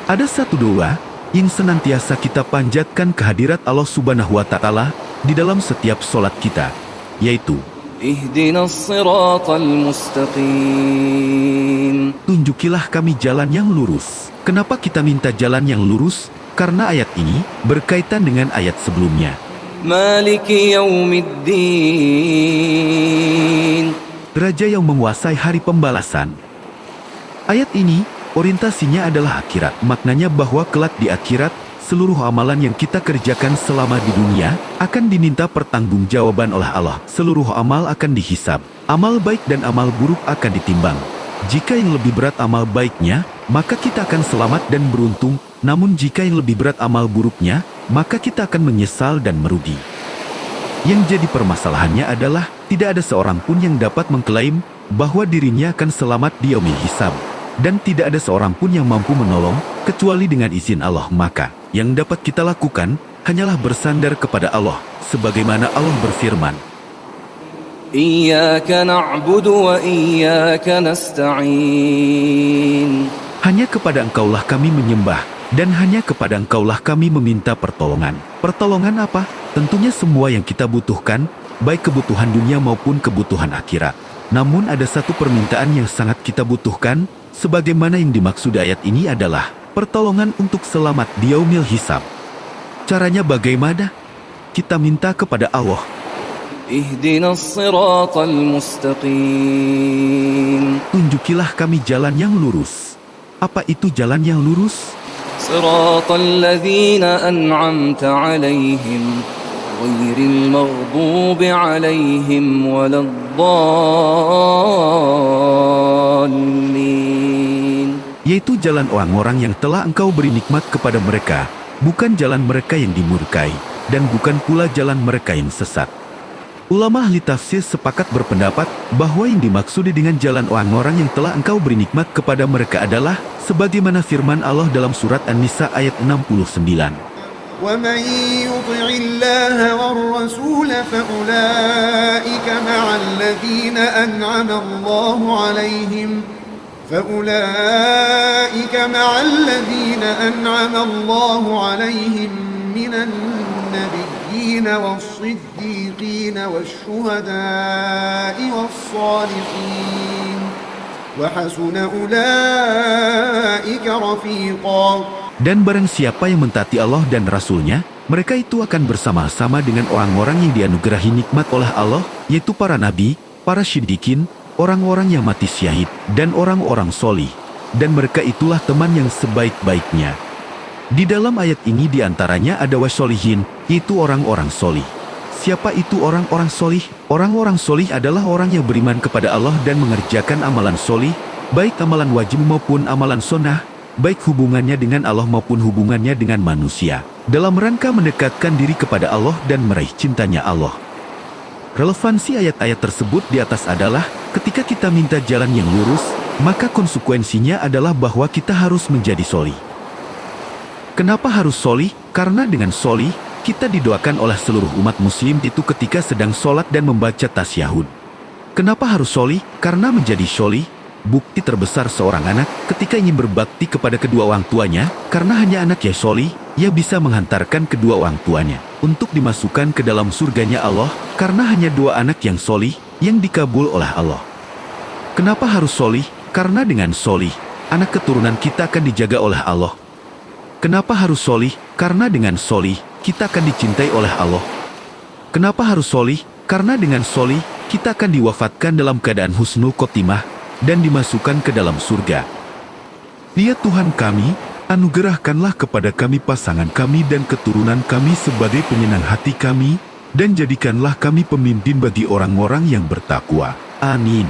Ada satu doa yang senantiasa kita panjatkan kehadirat Allah Subhanahu wa Ta'ala di dalam setiap solat kita, yaitu Ihdinas siratal mustaqim. tunjukilah kami jalan yang lurus. Kenapa kita minta jalan yang lurus? Karena ayat ini berkaitan dengan ayat sebelumnya. Maliki yaumiddin. Raja yang menguasai hari pembalasan. Ayat ini orientasinya adalah akhirat. Maknanya bahwa kelak di akhirat, seluruh amalan yang kita kerjakan selama di dunia akan diminta pertanggungjawaban oleh Allah. Seluruh amal akan dihisab. Amal baik dan amal buruk akan ditimbang. Jika yang lebih berat amal baiknya, maka kita akan selamat dan beruntung. Namun jika yang lebih berat amal buruknya, maka kita akan menyesal dan merugi. Yang jadi permasalahannya adalah tidak ada seorang pun yang dapat mengklaim bahwa dirinya akan selamat di yaumil hisab. Dan tidak ada seorang pun yang mampu menolong, kecuali dengan izin Allah. Maka, yang dapat kita lakukan, hanyalah bersandar kepada Allah, sebagaimana Allah berfirman, Iyyaka na'budu wa iyyaka nasta'in. hanya kepada Engkaulah kami menyembah, dan hanya kepada Engkaulah kami meminta pertolongan. Pertolongan apa? Tentunya semua yang kita butuhkan, baik kebutuhan dunia maupun kebutuhan akhirat. Namun ada satu permintaan yang sangat kita butuhkan, sebagaimana yang dimaksud ayat ini adalah pertolongan untuk selamat di yaumil hisab. Caranya bagaimana? Kita minta kepada Allah. Ihdinas siratal mustaqim. Tunjukilah kami jalan yang lurus. Apa itu jalan yang lurus? Siratal ladzina an'amta 'alaihim ghairil maghdubi 'alaihim waladdallin. Yaitu jalan orang-orang yang telah Engkau beri nikmat kepada mereka, bukan jalan mereka yang dimurkai, dan bukan pula jalan mereka yang sesat. Ulama ahli tafsir sepakat berpendapat bahwa yang dimaksud dengan jalan orang-orang yang telah Engkau beri nikmat kepada mereka adalah sebagaimana firman Allah dalam surat An-Nisa ayat 69. وَمَنْ يُطِعِ اللَّهَ وَالرَّسُولَ فَأُولَئِكَ مَعَ الَّذِينَ أَنْعَمَ اللَّهُ عَلَيْهِمْ مِنَ النَّبِيِّينَ وَالصِّدِّيقِينَ وَالشُّهَدَاءِ وَالصَّالِحِينَ وَحَسُنَ أُولَئِكَ رَفِيقًا. Dan barang siapa yang mentaati Allah dan Rasul-Nya, mereka itu akan bersama-sama dengan orang-orang yang dianugerahi nikmat oleh Allah, yaitu para nabi, para syiddiqin, orang-orang yang mati syahid, dan orang-orang solih. Dan mereka itulah teman yang sebaik-baiknya. Di dalam ayat ini diantaranya ada wassolihin, yaitu orang-orang solih. Siapa itu orang-orang solih? Orang-orang solih adalah orang yang beriman kepada Allah dan mengerjakan amalan solih, baik amalan wajib maupun amalan sunnah, baik hubungannya dengan Allah maupun hubungannya dengan manusia, dalam rangka mendekatkan diri kepada Allah dan meraih cintanya Allah. Relevansi ayat-ayat tersebut di atas adalah, ketika kita minta jalan yang lurus, maka konsekuensinya adalah bahwa kita harus menjadi solih. Kenapa harus solih? Karena dengan solih, kita didoakan oleh seluruh umat muslim itu ketika sedang sholat dan membaca tasyahud. Kenapa harus solih? Karena menjadi solih, bukti terbesar seorang anak ketika ingin berbakti kepada kedua orang tuanya, karena hanya anak yang solih, ia bisa menghantarkan kedua orang tuanya untuk dimasukkan ke dalam surganya Allah, karena hanya dua anak yang solih yang dikabul oleh Allah. Kenapa harus solih? Karena dengan solih, anak keturunan kita akan dijaga oleh Allah. Kenapa harus solih? Karena dengan solih, kita akan dicintai oleh Allah. Kenapa harus solih? Karena dengan solih, kita akan diwafatkan dalam keadaan husnul khotimah dan dimasukkan ke dalam surga. Ya Tuhan kami, anugerahkanlah kepada kami pasangan kami dan keturunan kami sebagai penyenang hati kami, dan jadikanlah kami pemimpin bagi orang-orang yang bertakwa. Amin.